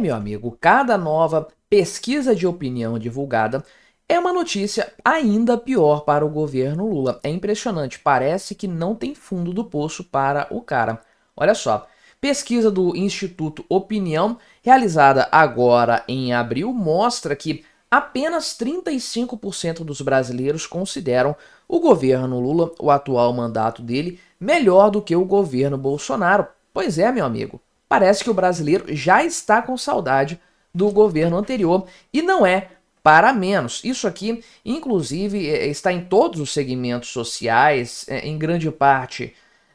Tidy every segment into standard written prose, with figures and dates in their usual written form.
Meu amigo, cada nova pesquisa de opinião divulgada é uma notícia ainda pior para o governo Lula. É impressionante, parece que não tem fundo do poço para o cara. Olha só, pesquisa do Instituto Opinião, realizada agora em abril, mostra que apenas 35% dos brasileiros consideram o governo Lula, o atual mandato dele, melhor do que o governo Bolsonaro. Pois é, meu amigo. Parece que o brasileiro já está com saudade do governo anterior e não é para menos. Isso aqui, inclusive, está em todos os segmentos sociais, em grande parte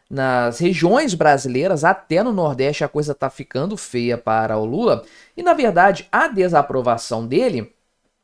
nas regiões brasileiras, até no Nordeste a coisa está ficando feia para o Lula. E, na verdade, a desaprovação dele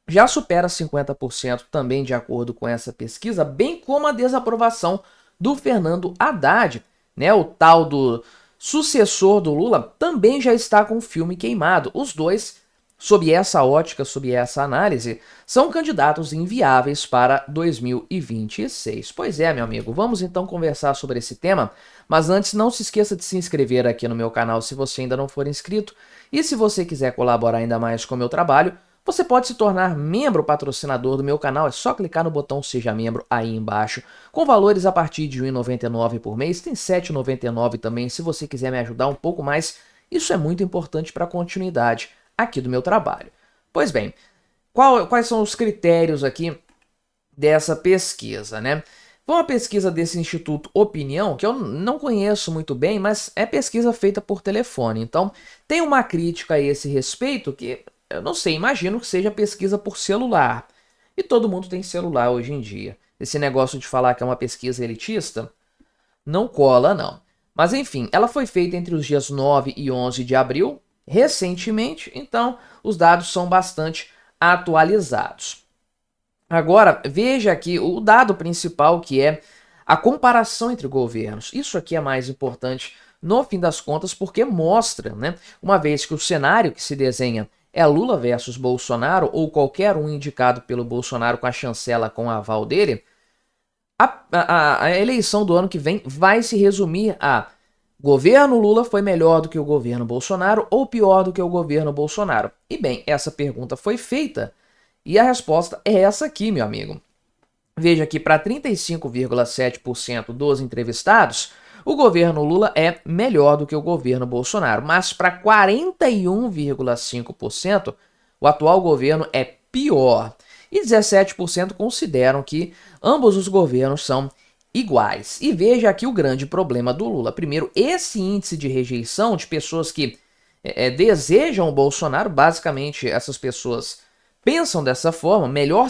já supera 50% também, de acordo com essa pesquisa, bem como a desaprovação do Fernando Haddad, né, o tal do sucessor do Lula, também já está com o filme queimado. Os dois, sob essa ótica, sob essa análise, são candidatos inviáveis para 2026. Pois é, meu amigo, vamos então conversar sobre esse tema, mas antes não se esqueça de se inscrever aqui no meu canal se você ainda não for inscrito, e se você quiser colaborar ainda mais com o meu trabalho, você pode se tornar membro patrocinador do meu canal, é só clicar no botão Seja Membro aí embaixo, com valores a partir de R$ 1,99 por mês, tem R$ 7,99 também se você quiser me ajudar um pouco mais, isso é muito importante para a continuidade aqui do meu trabalho. Pois bem, quais são os critérios aqui dessa pesquisa, né? Foi uma pesquisa desse Instituto Opinião, que eu não conheço muito bem, mas é pesquisa feita por telefone, então tem uma crítica a esse respeito que eu não sei, imagino que seja pesquisa por celular. E todo mundo tem celular hoje em dia. Esse negócio de falar que é uma pesquisa elitista, não cola não. Mas enfim, ela foi feita entre os dias 9 e 11 de abril, recentemente, então os dados são bastante atualizados. Agora, veja aqui o dado principal, que é a comparação entre governos. Isso aqui é mais importante no fim das contas, porque mostra, né, uma vez que o cenário que se desenha é Lula versus Bolsonaro, ou qualquer um indicado pelo Bolsonaro com a chancela, com o aval dele, a eleição do ano que vem vai se resumir a governo Lula foi melhor do que o governo Bolsonaro ou pior do que o governo Bolsonaro? E bem, essa pergunta foi feita e a resposta é essa aqui, meu amigo. Veja que para 35,7% dos entrevistados, o governo Lula é melhor do que o governo Bolsonaro, mas para 41,5%, o atual governo é pior. E 17% consideram que ambos os governos são iguais. E veja aqui o grande problema do Lula. Primeiro, esse índice de rejeição de pessoas que desejam o Bolsonaro, basicamente essas pessoas pensam dessa forma, melhor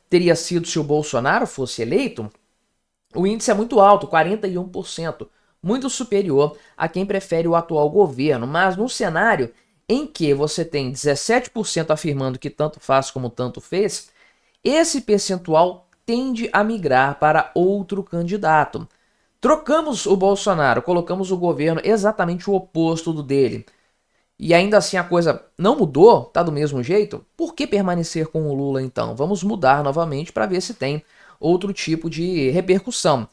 teria sido se o Bolsonaro fosse eleito. O índice é muito alto, 41%, muito superior a quem prefere o atual governo, mas num cenário em que você tem 17% afirmando que tanto faz como tanto fez, esse percentual tende a migrar para outro candidato. Trocamos o Bolsonaro, colocamos o governo exatamente o oposto do dele, e ainda assim a coisa não mudou, tá do mesmo jeito, por que permanecer com o Lula então? Vamos mudar novamente para ver se tem outro tipo de repercussão.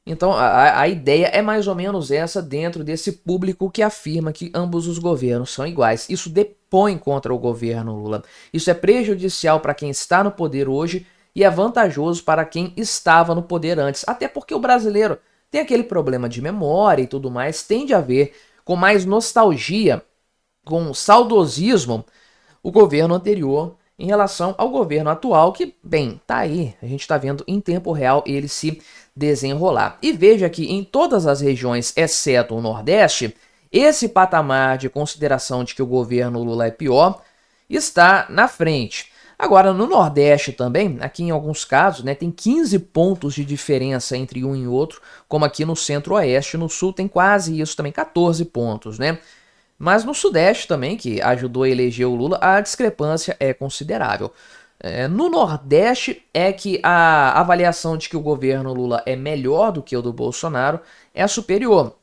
Então a ideia é mais ou menos essa dentro desse público que afirma que ambos os governos são iguais. Isso depõe contra o governo Lula. Isso é prejudicial para quem está no poder hoje e é vantajoso para quem estava no poder antes. Até porque o brasileiro tem aquele problema de memória e tudo mais, tende a ver com mais nostalgia, com saudosismo, o governo anterior em relação ao governo atual, que, bem, tá aí, a gente está vendo em tempo real ele se desenrolar. E veja que em todas as regiões, exceto o Nordeste, esse patamar de consideração de que o governo Lula é pior está na frente. Agora, no Nordeste também, aqui em alguns casos, né, tem 15 pontos de diferença entre um e outro, como aqui no Centro-Oeste, no Sul tem quase isso também, 14 pontos, né? Mas no Sudeste também, que ajudou a eleger o Lula, a discrepância é considerável. No Nordeste é que a avaliação de que o governo Lula é melhor do que o do Bolsonaro é superior.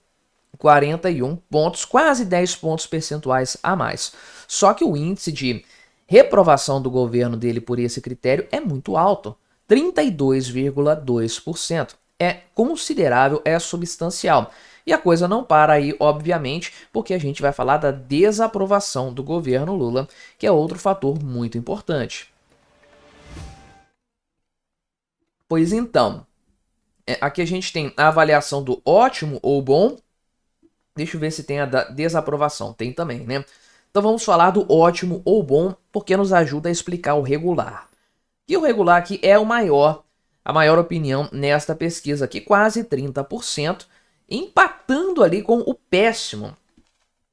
41 pontos, quase 10 pontos percentuais a mais. Só que o índice de reprovação do governo dele por esse critério é muito alto, 32,2%. é considerável, é substancial. E a coisa não para aí, obviamente, porque a gente vai falar da desaprovação do governo Lula, que é outro fator muito importante. Pois então, aqui a gente tem a avaliação do ótimo ou bom. Deixa eu ver se tem a da desaprovação. Tem também, né? Então vamos falar do ótimo ou bom, porque nos ajuda a explicar o regular. E o regular aqui é a maior opinião nesta pesquisa aqui, quase 30%, empatando ali com o péssimo.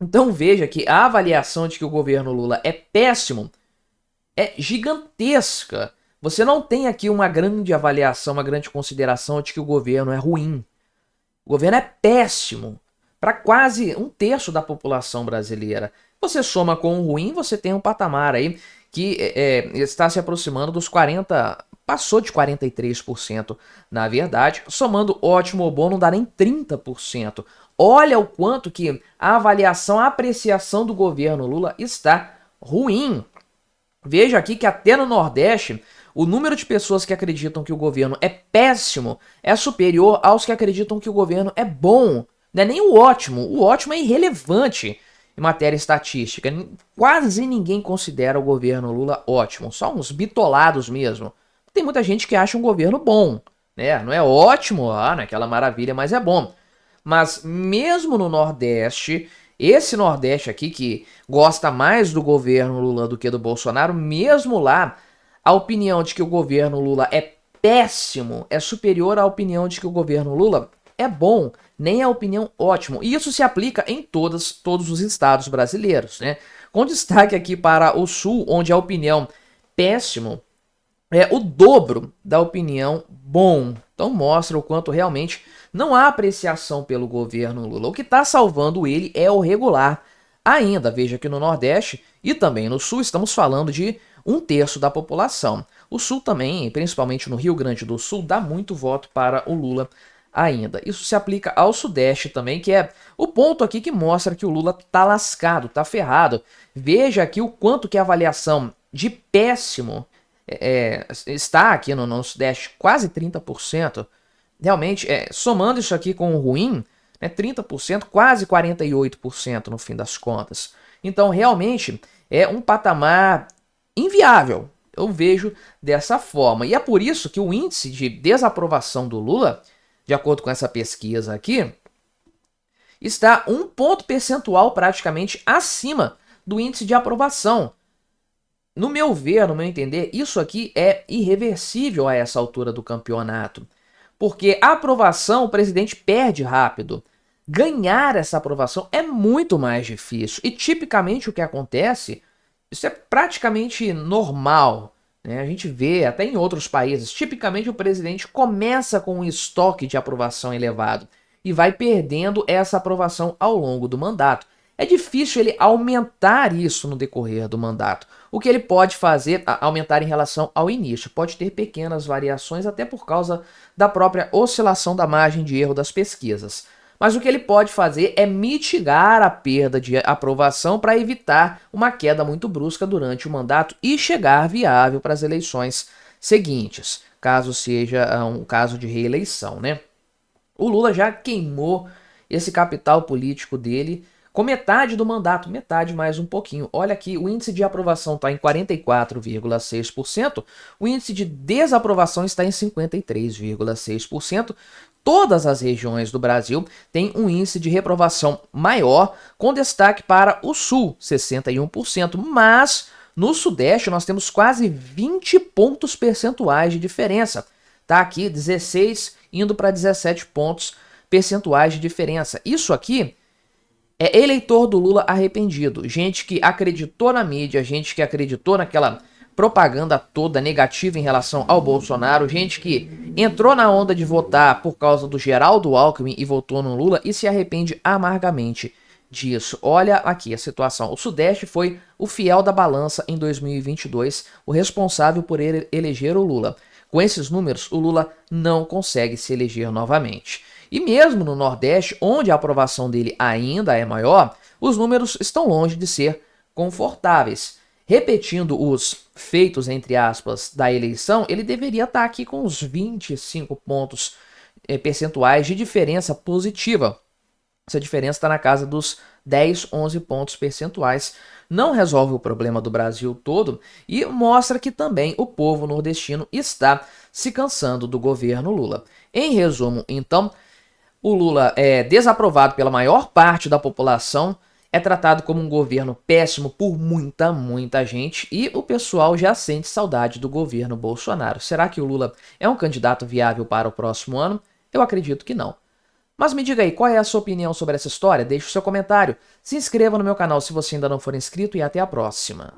Então veja que a avaliação de que o governo Lula é péssimo é gigantesca. Você não tem aqui uma grande avaliação, uma grande consideração de que o governo é ruim. O governo é péssimo para quase um terço da população brasileira. Você soma com o ruim, você tem um patamar aí que está se aproximando dos 40%, passou de 43%, na verdade. Somando ótimo ou bom, não dá nem 30%. Olha o quanto que a avaliação, a apreciação do governo Lula está ruim. Veja aqui que até no Nordeste, o número de pessoas que acreditam que o governo é péssimo é superior aos que acreditam que o governo é bom. Não é nem o ótimo é irrelevante em matéria estatística. Quase ninguém considera o governo Lula ótimo, só uns bitolados mesmo. Tem muita gente que acha um governo bom, né? Não é ótimo, não é aquela maravilha, mas é bom. Mas mesmo no Nordeste, esse Nordeste aqui que gosta mais do governo Lula do que do Bolsonaro, mesmo lá, a opinião de que o governo Lula é péssimo é superior à opinião de que o governo Lula é bom, nem a opinião ótimo. E isso se aplica em todos os estados brasileiros, né? Com destaque aqui para o Sul, onde a opinião péssimo é o dobro da opinião bom. Então mostra o quanto realmente não há apreciação pelo governo Lula. O que está salvando ele é o regular. Ainda, veja que no Nordeste e também no Sul estamos falando de um terço da população. O Sul também, principalmente no Rio Grande do Sul, dá muito voto para o Lula ainda. Isso se aplica ao Sudeste também, que é o ponto aqui que mostra que o Lula tá lascado, tá ferrado. Veja aqui o quanto que a avaliação de péssimo está aqui no Sudeste, quase 30%. Realmente, somando isso aqui com o ruim, 30%, quase 48% no fim das contas. Então, realmente, é um patamar inviável. Eu vejo dessa forma. E é por isso que o índice de desaprovação do Lula, de acordo com essa pesquisa aqui, está 1 ponto percentual praticamente acima do índice de aprovação. No meu ver, no meu entender, isso aqui é irreversível a essa altura do campeonato. Porque a aprovação o presidente perde rápido. Ganhar essa aprovação é muito mais difícil. E tipicamente o que acontece, isso é praticamente normal, né? A gente vê até em outros países. Tipicamente o presidente começa com um estoque de aprovação elevado e vai perdendo essa aprovação ao longo do mandato. É difícil ele aumentar isso no decorrer do mandato. O que ele pode fazer, aumentar em relação ao início, pode ter pequenas variações até por causa da própria oscilação da margem de erro das pesquisas. Mas o que ele pode fazer é mitigar a perda de aprovação para evitar uma queda muito brusca durante o mandato e chegar viável para as eleições seguintes, caso seja um caso de reeleição, né? O Lula já queimou esse capital político dele com metade do mandato, metade mais um pouquinho. Olha aqui, o índice de aprovação está em 44,6%, o índice de desaprovação está em 53,6%. Todas as regiões do Brasil têm um índice de reprovação maior, com destaque para o Sul, 61%, mas no Sudeste nós temos quase 20 pontos percentuais de diferença. Tá aqui 16 indo para 17 pontos percentuais de diferença. Isso aqui é eleitor do Lula arrependido, gente que acreditou na mídia, gente que acreditou naquela propaganda toda negativa em relação ao Bolsonaro, gente que entrou na onda de votar por causa do Geraldo Alckmin e votou no Lula e se arrepende amargamente disso. Olha aqui a situação. O Sudeste foi o fiel da balança em 2022, o responsável por eleger o Lula. Com esses números, o Lula não consegue se eleger novamente. E mesmo no Nordeste, onde a aprovação dele ainda é maior, os números estão longe de ser confortáveis. Repetindo os feitos, entre aspas, da eleição, ele deveria estar aqui com uns 25 pontos percentuais de diferença positiva. Essa diferença está na casa dos 10, 11 pontos percentuais. Não resolve o problema do Brasil todo e mostra que também o povo nordestino está se cansando do governo Lula. Em resumo, então, o Lula é desaprovado pela maior parte da população, é tratado como um governo péssimo por muita gente e o pessoal já sente saudade do governo Bolsonaro. Será que o Lula é um candidato viável para o próximo ano? Eu acredito que não. Mas me diga aí, qual é a sua opinião sobre essa história? Deixe o seu comentário, se inscreva no meu canal se você ainda não for inscrito e até a próxima.